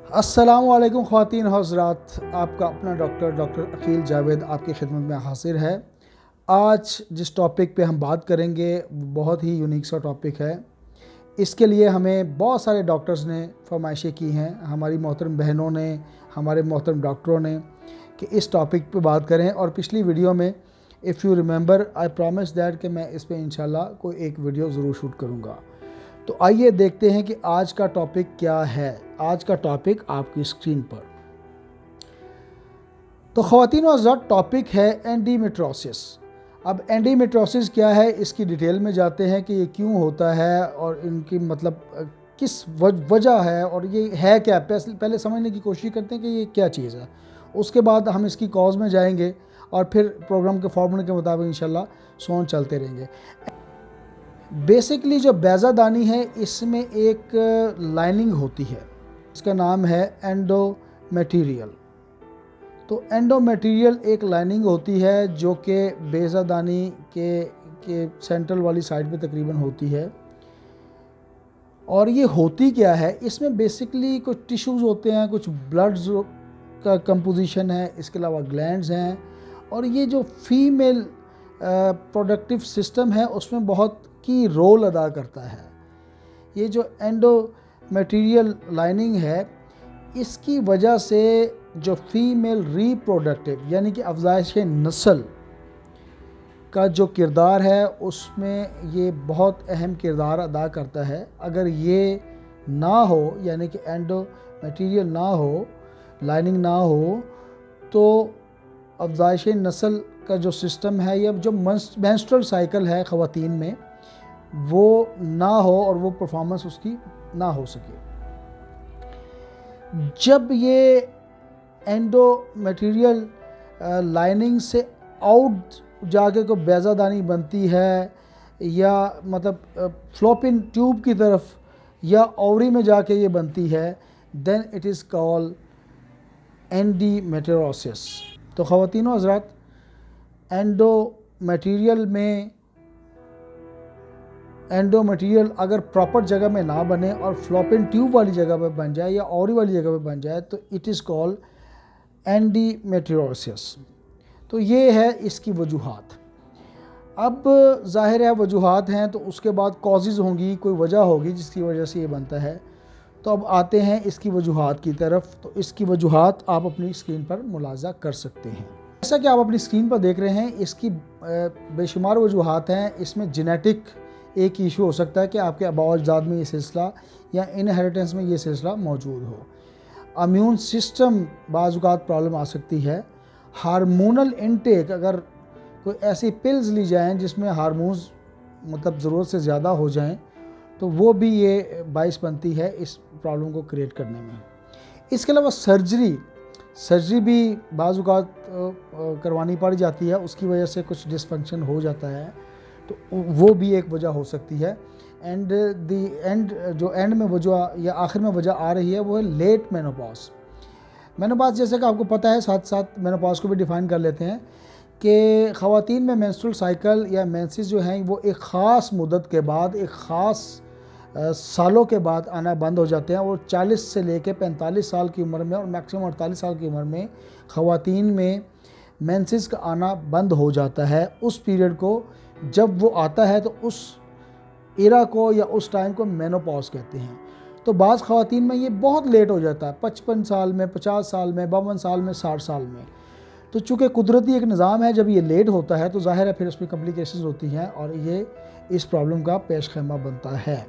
अस्सलामुअलैकुम ख़वातीन हज़रात, आपका अपना डॉक्टर अकील जावेद आपकी खिदमत में हाजिर है। आज जिस टॉपिक पे हम बात करेंगे बहुत ही यूनिक सा टॉपिक है। इसके लिए हमें बहुत सारे डॉक्टर्स ने फरमाइशें की हैं, हमारी मोहतरम बहनों ने, हमारे मोहतरम डॉक्टरों ने, कि इस टॉपिक पे बात करें। और पिछली वीडियो में if you remember I promise that कि मैं इस पे इंशाल्लाह कोई एक वीडियो ज़रूर शूट करूँगा। तो आइए देखते हैं कि आज का टॉपिक क्या है। आज का टॉपिक आपकी स्क्रीन पर। तो ख़वातीन व हज़रात, टॉपिक है एंडोमेट्रियोसिस। अब एंडोमेट्रियोसिस क्या है, इसकी डिटेल में जाते हैं कि ये क्यों होता है और इनकी मतलब किस वजह है और ये है क्या। पहले समझने की कोशिश करते हैं कि ये क्या चीज़ है, उसके बाद हम इसकी कॉज में जाएंगे और फिर प्रोग्राम के फॉर्मूले के मुताबिक इंशाल्लाह सोन चलते रहेंगे। बेसिकली जो बैज़ादानी है इसमें एक लाइनिंग होती है, इसका नाम है एंडोमेटीरियल। तो एंडोमेटीरियल एक लाइनिंग होती है जो कि बैज़ादानी के सेंट्रल वाली साइड पे तकरीबन होती है। और ये होती क्या है, इसमें बेसिकली कुछ टिश्यूज़ होते हैं, कुछ ब्लड्स का कंपोजिशन है, इसके अलावा ग्लैंड्स हैं। और ये जो फीमेल प्रोडक्टिव सिस्टम है उसमें बहुत की रोल अदा करता है। ये जो एंडोमेटीरियल लाइनिंग है, इसकी वजह से जो फीमेल रिप्रोडक्टिव यानी कि अफजाइश नस्ल का जो किरदार है उसमें ये बहुत अहम किरदार अदा करता है। अगर ये ना हो यानी कि एंडोमेटीरियल ना हो, लाइनिंग ना हो, तो अफजाइश नस्ल का जो सिस्टम है या जो मेंस्ट्रुअल साइकिल है ख़वातीन में, वो ना हो और वो परफॉर्मेंस उसकी ना हो सके। जब ये एंडोमेटीरियल लाइनिंग से आउट जाके को बैज़ादानी बनती है या मतलब फ्लोपिन ट्यूब की तरफ या ओवरी में जाके ये बनती है, then it is called endometriosis. तो ख़वातीन हज़रात, एंडोमेटीरियल अगर प्रॉपर जगह में ना बने और फ्लोपिन ट्यूब वाली जगह पर बन जाए या ओवरी वाली जगह पर बन जाए तो इट इज़ कॉल्ड एंडोमेट्रियोसिस। तो ये है इसकी वजूहात। अब ज़ाहिर है वजूहात हैं तो उसके बाद कॉजेज़ होंगी, कोई वजह होगी जिसकी वजह से ये बनता है। तो अब आते हैं इसकी वजूहात की तरफ। तो इसकी वजूहात आप अपनी स्क्रीन पर मुलाज़ा कर सकते हैं। जैसा कि आप अपनी स्क्रीन पर देख रहे हैं, इसकी बेशुमार वजूहात हैं। इसमें जेनेटिक एक इशू हो सकता है कि आपके आबा अजदाद में ये सिलसिला या इनहेरिटेंस में ये सिलसिला मौजूद हो। इम्यून सिस्टम बाज़ औक़ात प्रॉब्लम आ सकती है। हार्मोनल इनटेक, अगर कोई ऐसी पिल्स ली जाएँ जिसमें हार्मोन्स मतलब ज़रूरत से ज़्यादा हो जाएं, तो वो भी ये बाइस बनती है इस प्रॉब्लम को क्रिएट करने में। इसके अलावा सर्जरी भी बाज़ औक़ात करवानी पड़ जाती है, उसकी वजह से कुछ डिसफंक्शन हो जाता है, तो वो भी एक वजह हो सकती है। एंड जो एंड में वजह या आखिर में वजह आ रही है वो है लेट मेनोपॉज। जैसे कि आपको पता है, साथ साथ मेनोपॉज को भी डिफ़ाइन कर लेते हैं कि ख़वातीन में मेंस्ट्रुअल साइकिल या मेंसेस जो हैं वो एक ख़ास मुद्दत के बाद, एक ख़ास सालों के बाद आना बंद हो जाते हैं। और 40 से लेकर 45 साल की उम्र में और मैक्सिमम 48 साल की उम्र में ख़वातीन में मेंसेस का आना बंद हो जाता है। उस पीरियड को जब वो आता है तो उस एरा को या उस टाइम को मेनोपॉज कहते हैं। तो बाज़ ख़वातीन में ये बहुत लेट हो जाता है, 55 साल में, 50 साल में, 52 साल में, 60 साल में। तो चूँकि कुदरती एक निज़ाम है, जब ये लेट होता है तो ज़ाहिर है फिर उसमें कम्प्लिकेशंस होती हैं और ये इस प्रॉब्लम का पेश खैमा बनता है।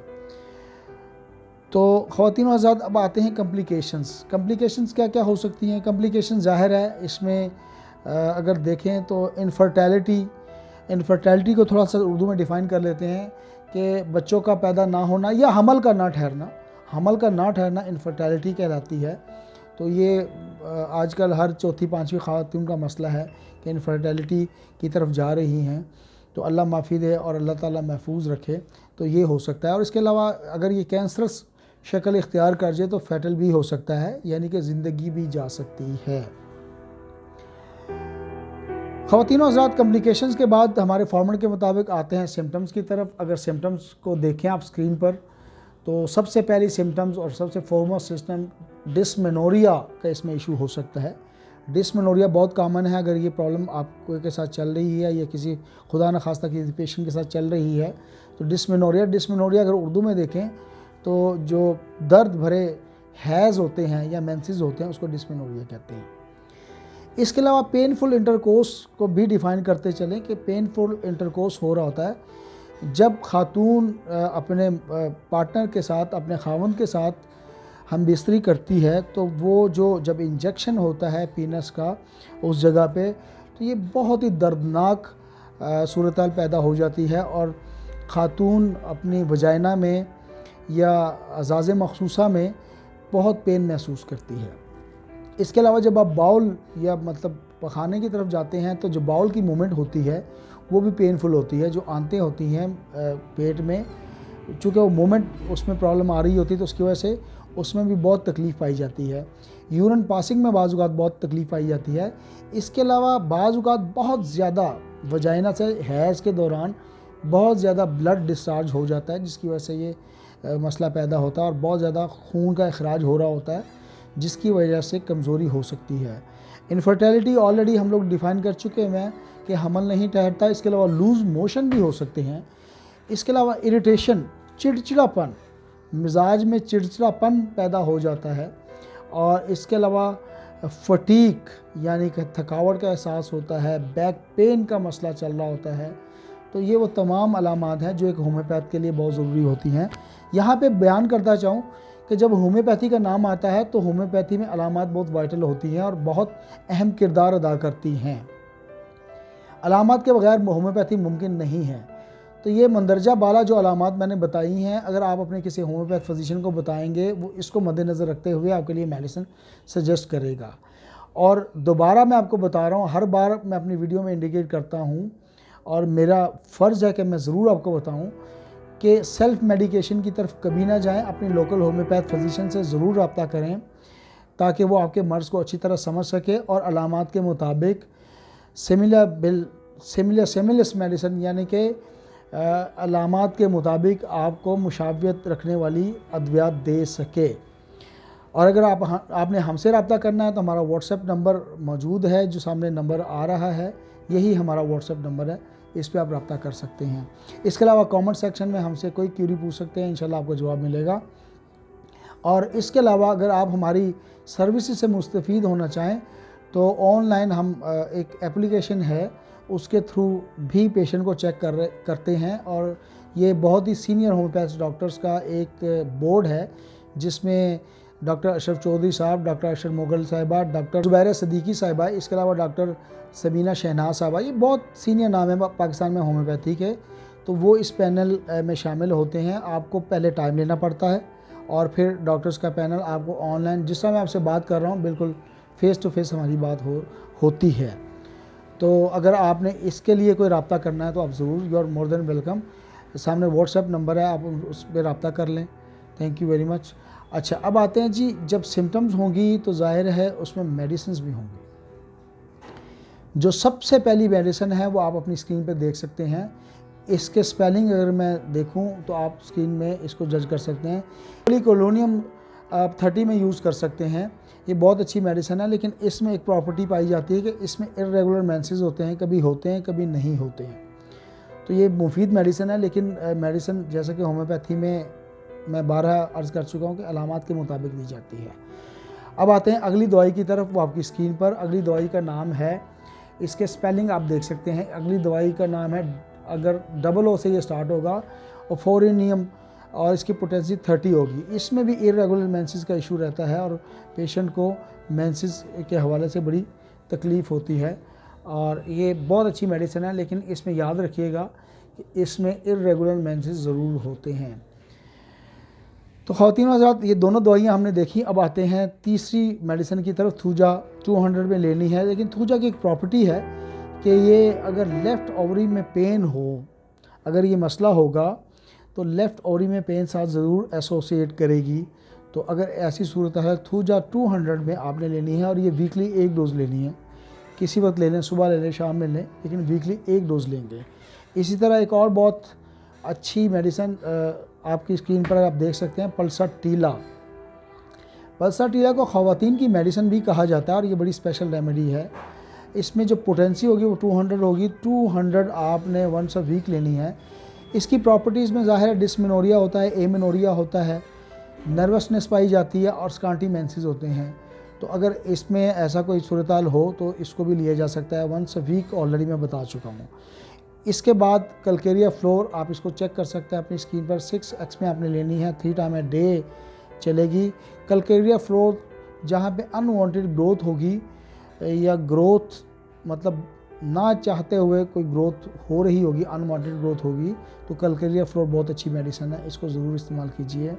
तो ख़वातीन व हज़रात, अब आते हैं कम्प्लिकेशंस क्या क्या हो सकती हैं। कम्प्लिकेशन ज़ाहिर है इसमें अगर देखें तो इनफर्टिलिटी को थोड़ा सा उर्दू में डिफ़ाइन कर लेते हैं कि बच्चों का पैदा ना होना या हमल का ना ठहरना इनफर्टिलिटी कहलाती है। तो ये आजकल हर चौथी पाँचवीं ख़वातीन का मसला है कि इनफर्टिलिटी की तरफ जा रही हैं। तो अल्लाह माफ़ी दे और अल्लाह ताला महफूज रखे। तो ये हो सकता है। और इसके अलावा अगर ये कैंसरस शक्ल इख्तियार कर जाए तो फैटल भी हो सकता है, यानी कि ज़िंदगी भी जा सकती है। ख़वातीन हज़रात, कम्प्लिकेशंस के बाद हमारे फॉर्मेट के मुताबिक आते हैं सिम्टम्स की तरफ। अगर सिम्टम्स को देखें आप स्क्रीन पर, तो सबसे पहली सिम्टम्स और सबसे फोरमोस्ट डिस्मेनोरिया का इसमें इशू हो सकता है। डिस्मेनोरिया बहुत कॉमन है। अगर ये प्रॉब्लम आपको के साथ चल रही है या किसी खुदा न खास्ता किसी पेशेंट के साथ चल रही है तो डिस्मेनोरिया अगर उर्दू में देखें तो जो दर्द भरे हैज़ होते हैं या मेंसेस होते हैं उसको डिस्मेनोरिया कहते हैं। इसके अलावा पेनफुल इंटरकोर्स को भी डिफ़ाइन करते चलें कि पेनफुल इंटरकोर्स हो रहा होता है जब खातून अपने पार्टनर के साथ, अपने खावंद के साथ हम बिस्तरी करती है तो वो जो जब इंजेक्शन होता है पीनस का उस जगह पे तो ये बहुत ही दर्दनाक सूरत पैदा हो जाती है और खातून अपनी वजाइना में या अज़ाज़े मखसूसा में बहुत पेन महसूस करती है। इसके अलावा जब आप बाउल या मतलब पखाने की तरफ जाते हैं तो जो बाउल की मूवमेंट होती है वो भी पेनफुल होती है। जो आंतें होती हैं पेट में, चूँकि वो मूवमेंट उसमें प्रॉब्लम आ रही होती है तो उसकी वजह से उसमें भी बहुत तकलीफ़ पाई जाती है। यूरिन पासिंग में बाज़ औक़ात बहुत तकलीफ़ पाई जाती है। इसके अलावा बाज़ औक़ात बहुत ज़्यादा वजाइना से हैज़ के दौरान बहुत ज़्यादा ब्लड डिस्चार्ज हो जाता है जिसकी वजह से ये मसला पैदा होता है और बहुत ज़्यादा खून का अखराज हो रहा होता है जिसकी वजह से कमज़ोरी हो सकती है। इनफर्टिलिटी ऑलरेडी हम लोग डिफ़ाइन कर चुके हैं कि हमल नहीं ठहरता। इसके अलावा लूज़ मोशन भी हो सकते हैं। इसके अलावा इरिटेशन, चिड़चिड़ापन, मिजाज में चिड़चिड़ापन पैदा हो जाता है और इसके अलावा फटीक यानी कि थकावट का एहसास होता है, बैक पेन का मसला चल रहा होता है। तो ये वो तमाम अलामात हैं जो एक होम्योपैथ के लिए बहुत ज़रूरी होती हैं। यहाँ पे बयान करता चाहूँ कि जब होम्योपैथी का नाम आता है तो होम्योपैथी में अलामात बहुत वाइटल होती हैं और बहुत अहम किरदार अदा करती हैं। अलामात के बगैर होम्योपैथी मुमकिन नहीं है। तो ये मंदरजा बाला जो अलामात मैंने बताई हैं, अगर आप अपने किसी होम्योपैथ फिजिशियन को बताएंगे वो इसको मद्देनज़र रखते हुए आपके लिए मेडिसिन सजेस्ट करेगा। और दोबारा मैं आपको बता रहा हूँ, हर बार मैं अपनी वीडियो में इंडिकेट करता हूँ और मेरा फ़र्ज़ है कि मैं ज़रूर आपको बताऊँ कि सेल्फ़ मेडिकेशन की तरफ कभी ना जाएं। अपने लोकल होम्योपैथ फिजिशियन से ज़रूर रब्ता करें ताकि वो आपके मर्ज़ को अच्छी तरह समझ सके और अलामात के मुताबिक सिमिलस मेडिसिन यानी कि अलामात के मुताबिक आपको मुशावियत रखने वाली अद्वियात दे सके। और अगर आपने हमसे रब्ता करना है तो हमारा व्हाट्सएप नंबर मौजूद है, जो सामने नंबर आ रहा है यही हमारा व्हाट्सएप नंबर है, इस पे आप रब्ता कर सकते हैं। इसके अलावा कमेंट सेक्शन में हमसे कोई क्यूरी पूछ सकते हैं, इंशाल्लाह आपको जवाब मिलेगा। और इसके अलावा अगर आप हमारी सर्विसेज से मुस्तफ़ीद होना चाहें तो ऑनलाइन हम एक एप्लीकेशन है उसके थ्रू भी पेशेंट को चेक करते हैं और ये बहुत ही सीनियर होम्योपैथ डॉक्टर्स का एक बोर्ड है जिसमें डॉक्टर अशरफ चौधरी साहब, डॉक्टर अशर मुगल साहिबा, डॉक्टर जुबैर सदीकी साहिबा, इसके अलावा डॉक्टर सबीना शहनाज साहिबा, ये बहुत सीनियर नाम है पाकिस्तान में होम्योपैथी के। तो वो इस पैनल में शामिल होते हैं। आपको पहले टाइम लेना पड़ता है और फिर डॉक्टर्स का पैनल आपको ऑनलाइन, जिस तरह मैं आपसे बात कर रहा हूँ बिल्कुल फ़ेस टू फेस हमारी बात होती है। तो अगर आपने इसके लिए कोई रब्ता करना है तो आप ज़रूर, you are more than welcome. सामने व्हाट्सएप नंबर है, आप उस पर रब्ता कर लें। Thank you very much. अच्छा, अब आते हैं जी, जब सिम्टम्स होंगी तो जाहिर है उसमें मेडिसिन भी होंगी। जो सबसे पहली मेडिसिन है वो आप अपनी स्क्रीन पर देख सकते हैं। इसके स्पेलिंग अगर मैं देखूं तो आप स्क्रीन में इसको जज कर सकते हैं। पॉलीकोलोनियम आप 30 में यूज़ कर सकते हैं। ये बहुत अच्छी मेडिसिन है, लेकिन इसमें एक प्रॉपर्टी पाई जाती है कि इसमें इर्रेगुलर मेंसेस होते हैं, कभी होते हैं कभी नहीं होते हैं। तो ये मुफीद मेडिसिन है, लेकिन मेडिसिन जैसे कि होम्योपैथी में मैं 12 अर्ज़ कर चुका हूँ कि अलामात के मुताबिक दी जाती है। अब आते हैं अगली दवाई की तरफ, वो आपकी स्क्रीन पर। अगली दवाई का नाम है, इसके स्पेलिंग आप देख सकते हैं। अगली दवाई का नाम है, अगर डबल ओ से ये स्टार्ट होगा, और फोरेनियम, और इसकी पोटेंसी 30 होगी। इसमें भी इर्रेगुलर मेंसेस का इशू रहता है और पेशेंट को मेंसेस के हवाले से बड़ी तकलीफ़ होती है। और ये बहुत अच्छी मेडिसिन है, लेकिन इसमें याद रखिएगा कि इसमें इर्रेगुलर मेंसेस ज़रूर होते हैं। तो ख़वातीन हज़रात, ये दोनों दवाइयाँ हमने देखी। अब आते हैं तीसरी मेडिसिन की तरफ। थूजा 200 में लेनी है, लेकिन थूजा की एक प्रॉपर्टी है कि ये अगर लेफ़्ट ओवरी में पेन हो, अगर ये मसला होगा तो लेफ़्ट ओवरी में पेन साथ ज़रूर एसोसिएट करेगी। तो अगर ऐसी सूरत है, थूजा 200 में आपने लेनी है और ये वीकली 1 डोज़ लेनी है। किसी वक्त ले लें, सुबह ले लें, शाम में लें, लेकिन वीकली 1 डोज़ लेंगे। इसी तरह एक और बहुत अच्छी मेडिसिन आपकी स्क्रीन पर आप देख सकते हैं, पल्सा टीला। पल्साटीला को ख़वातीन की मेडिसिन भी कहा जाता है और ये बड़ी स्पेशल रेमेडी है। इसमें जो पोटेंसी होगी वो 200 होगी। 200 आपने वंस अ वीक लेनी है। इसकी प्रॉपर्टीज़ में ज़ाहिर है डिस्मेनोरिया होता है, एमेनोरिया होता है, नर्वसनेस पाई जाती है और स्कांटीमेंसिस होते हैं। तो अगर इसमें ऐसा कोई सूरत-हाल हो तो इसको भी लिया जा सकता है। वंस अ वीक ऑलरेडी मैं बता चुका हूँ। इसके बाद कलकेरिया फ्लोर आप इसको चेक कर सकते हैं अपनी स्क्रीन पर। 6x में आपने लेनी है, 3 टाइम ए डे चलेगी। कलकेरिया फ्लोर जहाँ पे अनवांटेड ग्रोथ होगी या ग्रोथ मतलब ना चाहते हुए कोई ग्रोथ हो रही होगी, अनवांटेड ग्रोथ होगी, तो कलकेरिया फ्लोर बहुत अच्छी मेडिसिन है, इसको ज़रूर इस्तेमाल कीजिए।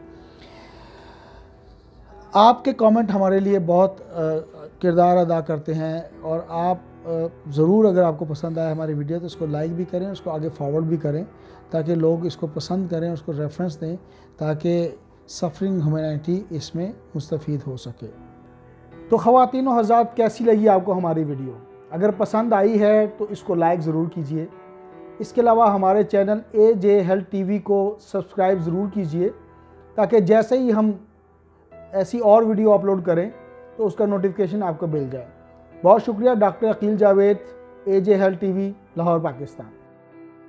आपके कमेंट हमारे लिए बहुत किरदार अदा करते हैं और आप ज़रूर अगर आपको पसंद आया हमारी वीडियो तो इसको लाइक भी करें, उसको आगे फॉरवर्ड भी करें ताकि लोग इसको पसंद करें, उसको रेफरेंस दें ताकि सफ़रिंग ह्यूमैनिटी इसमें मुस्तफ़ीद हो सके। तो ख़वातीन व हज़रात, कैसी लगी आपको हमारी वीडियो? अगर पसंद आई है तो इसको लाइक ज़रूर कीजिए। इसके अलावा हमारे चैनल AJ Health TV को सब्सक्राइब ज़रूर कीजिए ताकि जैसे ही हम ऐसी और वीडियो अपलोड करें तो उसका नोटिफिकेशन आपको मिल जाए। बहुत शुक्रिया। Doctor Aqeel Javed, AJ Health TV, Lahore, Pakistan.